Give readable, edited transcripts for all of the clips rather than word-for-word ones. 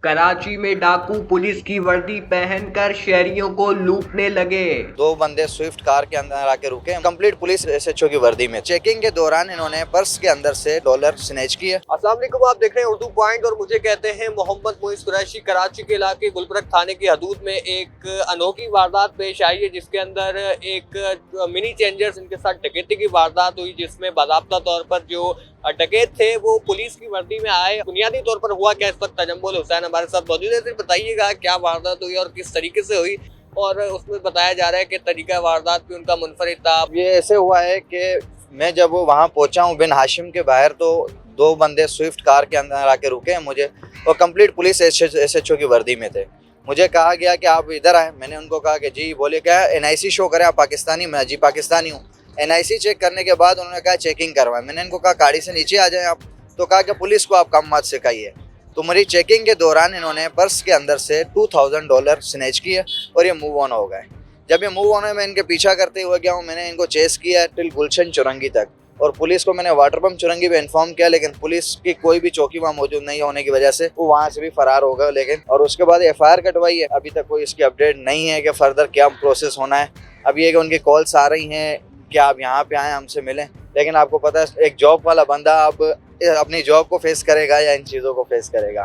कराची में डाकू पुलिस की वर्दी पहनकर शहरियों को लूटने लगे। दो बंदे स्विफ्ट कार के अंदर आके रुके, कंप्लीट पुलिस एसएचओ की वर्दी में। चेकिंग के दौरान इन्होंने पर्स के अंदर से डॉलर स्नैच किए। अस्सलाम वालेकुम, आप देख रहे हैं उर्दू पॉइंट और मुझे कहते हैं मोहम्मद मोइस कुरैशी। कराची के इलाके गुलबर्ग थाने की हदूद में एक अनोखी वारदात पेश आई है, जिसके अंदर एक मिनी चेंजर्स इनके साथ डकैती की वारदात हुई, जिसमें बाकायदा तौर पर जो डकैत थे वो पुलिस की वर्दी में आए। बुनियादी तौर पर हुआ क्या, इस वक्त तजम्मुल हुसैन हमारे साथ मौजूद है। सिर्फ बताइएगा क्या वारदात हुई और किस तरीके से हुई, और उसमें बताया जा रहा है कि तरीका वारदात भी उनका मुनफरिद था। ये ऐसे हुआ है कि मैं जब वहाँ पहुंचा हूँ बिन हाशिम के बाहर, तो दो बंदे स्विफ्ट कार के अंदर आके रुके मुझे, और कंप्लीट पुलिस एसएचओ की वर्दी में थे। मुझे कहा गया कि आप इधर आए। मैंने उनको कहा कि जी। बोले क्या एनआईसी शो करें, आप पाकिस्तानी? मैं जी पाकिस्तानी हूँ। एनआईसी चेक करने के बाद उन्होंने कहा चेकिंग करवाएं। मैंने इनको कहा गाड़ी से नीचे आ जाएं आप। तो कहा कि पुलिस को आप कम मत सिखाइए। तो मेरी चेकिंग के दौरान इन्होंने पर्स के अंदर से $2000 स्नैच किए और ये मूव ऑन हो गए। जब ये मूव ऑन है, मैं इनके पीछा करते हुए गया हूँ। मैंने इनको चेस किया टिल गुलशन चुरंगी तक, और पुलिस को मैंने वाटर पंप चुरंगी पे इन्फॉर्म किया, लेकिन पुलिस की कोई भी चौकी वहाँ मौजूद नहीं होने की वजह से वो वहाँ से भी फरार हो गए। लेकिन और उसके बाद एफआईआर कटवाई है। अभी तक कोई इसकी अपडेट नहीं है कि फर्दर क्या प्रोसेस होना है। अब ये कि उनकी कॉल्स आ रही हैं कि आप यहाँ पे आएँ, हमसे मिलें, लेकिन आपको पता है एक जॉब वाला बंदा अब अपनी जॉब को फेस करेगा या इन चीज़ों को फेस करेगा।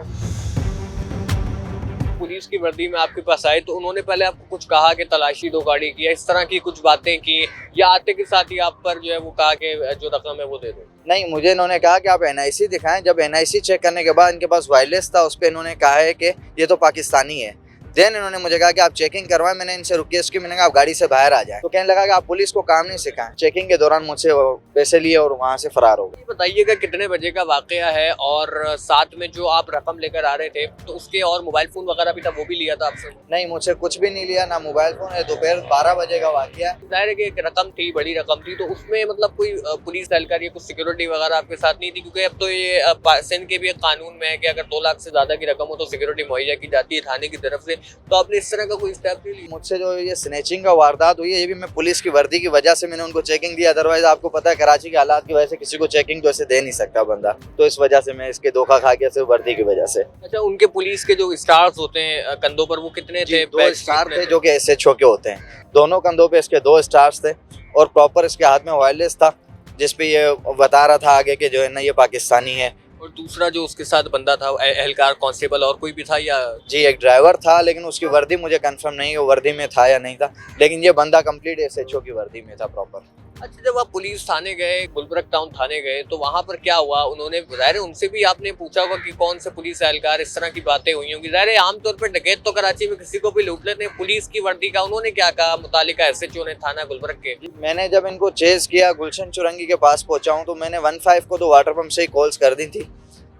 पुलिस की वर्दी में आपके पास आए तो उन्होंने पहले आपको कुछ कहा कि तलाशी दो गाड़ी की, इस तरह की कुछ बातें की, या आते के साथ ही आप पर जो है वो कहा कि जो रकम है वो दे दो? नहीं, मुझे इन्होंने कहा कि आप एनआईसी दिखाएं। जब एनआईसी चेक करने के बाद इनके पास वायरलेस था, उस पर इन्होंने कहा है कि ये तो पाकिस्तानी है। देन इन्होंने मुझे कहा कि आप चेकिंग करवाएं। मैंने इनसे रिक्वेस्ट की, मैंने कहा आप गाड़ी से बाहर आ जाए। तो कहने लगा कि आप पुलिस को काम नहीं सिखाएं। चेकिंग के दौरान मुझसे पैसे लिए और वहाँ से फरार हो गए। बताइएगा कितने बजे का वाकया है, और साथ में जो आप रकम लेकर आ रहे थे तो उसके और मोबाइल फोन वगैरह भी था, वो भी लिया था आपसे? नहीं, मुझसे कुछ भी नहीं लिया, ना मोबाइल फोन है। दोपहर 12 बजे का वाकया। जाहिर है कि एक रकम थी, बड़ी रकम थी, तो उसमें मतलब कोई पुलिस एहलकार या कुछ सिक्योरिटी वगैरह आपके साथ नहीं थी? क्योंकि अब तो ये सिंध के भी एक कानून में है कि अगर 2 लाख से ज्यादा की रकम हो तो सिक्योरिटी मुहैया की जाती है थाने की तरफ से। तो आपने इस तरह का कोई स्टेप नहीं लिया? मुझसे जो ये स्नैचिंग का वारदात हुई है, ये भी मैं पुलिस की वर्दी की वजह से मैंने उनको चेकिंग दिया। अदरवाइज आपको पता है कराची के हालात की वजह से किसी को चेकिंग तो ऐसे दे नहीं सकता बंदा। तो इस वजह से मैं इसके धोखा खा गया सिर्फ वर्दी की वजह से। अच्छा, उनके पुलिस के जो स्टार्स होते हैं कंधों पर, वो कितने थे? 2 स्टार थे जो कि एसएचओ के होते हैं। दोनों कंधों पे इसके 2 स्टार्स थे, और प्रॉपर इसके हाथ में वायरलेस था, जिसपे ये बता रहा था आगे कि जो है ना ये पाकिस्तानी है। और दूसरा जो उसके साथ बंदा था, एहलकार कांस्टेबल और कोई भी था या? जी, एक ड्राइवर था, लेकिन उसकी वर्दी मुझे कंफर्म नहीं है वो वर्दी में था या नहीं था, लेकिन ये बंदा कंप्लीट एसएचओ की वर्दी में था प्रॉपर। अच्छा, जब आप पुलिस थाने गए, गुलबर्ग टाउन थाने गए, तो वहाँ पर क्या हुआ? उन्होंने जाहिर है उनसे भी आपने पूछा होगा कि कौन से पुलिस एहलकार, इस तरह की बातें हुई होंगी। जाहिर है आमतौर पर डकैत तो कराची में किसी को भी लूट लेते हैं, पुलिस की वर्दी का उन्होंने क्या कहा मुतालिका एसएचओ ने थाना गुलबर्ग के? मैंने जब इनको चेस किया, गुलशन चुरंगी के पास पहुंचा हूँ, तो मैंने 15 को तो वाटर पंप से ही कॉल्स कर दी थी।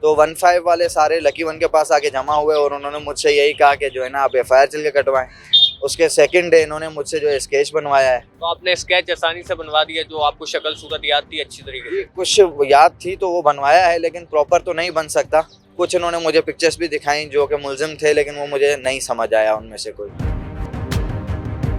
तो 15 वाले सारे लकी वन के पास आके जमा हुए, और उन्होंने मुझसे यही कहा कि जो है ना आप एफआईआर चल के कटवाएं। उसके सेकंड डे इन्होंने मुझसे जो स्केच बनवाया है। तो आपने स्केच आसानी से बनवा दिया? जो आपको शक्ल सूरत याद थी अच्छी तरीके से? कुछ याद थी तो वो बनवाया है, लेकिन प्रॉपर तो नहीं बन सकता। कुछ इन्होंने मुझे पिक्चर्स भी दिखाई जो कि मुलजिम थे, लेकिन वो मुझे नहीं समझ आया उनमें से कोई।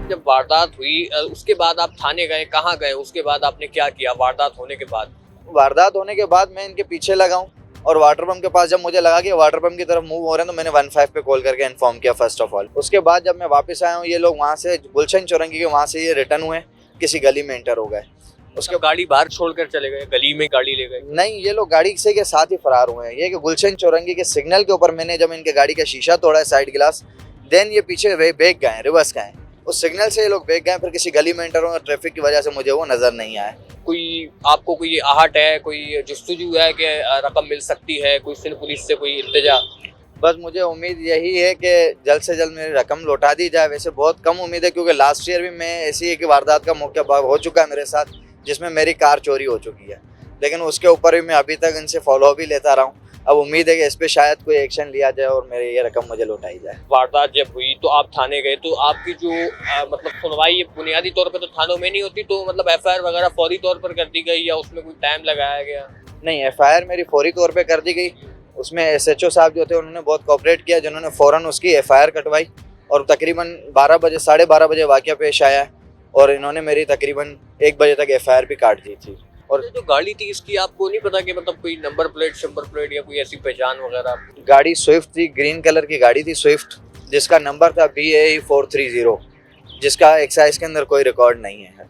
जब वारदात हुई उसके बाद आप थाने गए, कहाँ गए? उसके बाद आपने क्या किया वारदात होने के बाद? वारदात होने के बाद मैं इनके पीछे लगा हूँ, और वाटर पंप के पास जब मुझे लगा कि वाटर पंप की तरफ मूव हो रहे हैं, तो मैंने 15 पे कॉल करके इन्फॉर्म किया फर्स्ट ऑफ ऑल। उसके बाद जब मैं वापस आया हूँ, ये लोग वहाँ से गुलशन चौरंगी के वहाँ से ये रिटर्न हुए, किसी गली में एंटर हो गए। उसके गाड़ी बाहर छोड़कर चले गए, गली में गाड़ी ले गए? नहीं, ये लोग गाड़ी से के साथ ही फरार हुए हैं। ये कि गुलशन चौरंगी के सिग्नल के ऊपर मैंने जब इनके गाड़ी का शीशा तोड़ा है, साइड गिलास, देन ये पीछे बैग गए, रिवर्स गए। उस सिग्नल से ये लोग बैग गए, फिर किसी गली में एंटर हुए। ट्रैफिक की वजह से मुझे वो नजर नहीं आया। कोई आपको कोई आहट है, कोई जुस्तजू है कि रकम मिल सकती है, कोई सिंध पुलिस से कोई इल्तिजा? बस मुझे उम्मीद यही है कि जल्द से जल्द मेरी रकम लौटा दी जाए। वैसे बहुत कम उम्मीद है, क्योंकि लास्ट ईयर भी मैं ऐसी एक वारदात का मौका हो चुका है मेरे साथ, जिसमें मेरी कार चोरी हो चुकी है, लेकिन उसके ऊपर भी मैं अभी तक इनसे फॉलो भी लेता रहा हूँ। अब उम्मीद है कि इस पे शायद कोई एक्शन लिया जाए और मेरी ये रकम मुझे लौटाई जाए। वारदात जब हुई तो आप थाने गए, तो आपकी जो मतलब सुनवाई बुनियादी तौर पे तो थानों में नहीं होती, तो मतलब एफआईआर वगैरह फौरी तौर पर कर दी गई या उसमें कोई टाइम लगाया गया? नहीं, एफआईआर मेरी फौरी तौर पे कर दी गई। उसमें एसएचओ साहब जो थे उन्होंने बहुत कोऑपरेट किया, जिन्होंने फ़ौरन उसकी एफआईआर कटवाई, और तकरीबन 12 बजे 12:30 बजे वाक़या पेश आया, और इन्होंने मेरी तकरीबन 1 बजे तक एफआईआर भी काट दी थी। और ये जो गाड़ी थी इसकी आपको नहीं पता कि मतलब कोई नंबर प्लेट या कोई ऐसी पहचान वगैरह? गाड़ी स्विफ्ट थी, ग्रीन कलर की गाड़ी थी स्विफ्ट, जिसका नंबर था BAE 430, जिसका एक्साइज के अंदर कोई रिकॉर्ड नहीं है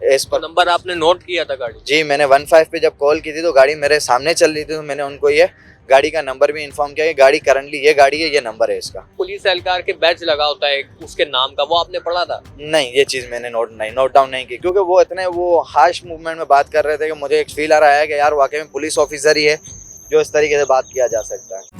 इस तो पर। नंबर आपने नोट किया था गाड़ी? जी, मैंने 15 पे जब कॉल की थी तो गाड़ी मेरे सामने चल रही थी, तो मैंने उनको ये गाड़ी का नंबर भी इन्फॉर्म किया कि गाड़ी करंटली ये गाड़ी है, ये नंबर है इसका। पुलिस एहलकार के बैच लगा होता है उसके नाम का, वो आपने पढ़ा था? नहीं, ये चीज़ मैंने नोट डाउन नहीं की, क्योंकि वो इतने हार्श मूवमेंट में बात कर रहे थे कि मुझे एक फील आ रहा है कि यार वाकई में पुलिस ऑफिसर ही है जो इस तरीके से बात किया जा सकता है।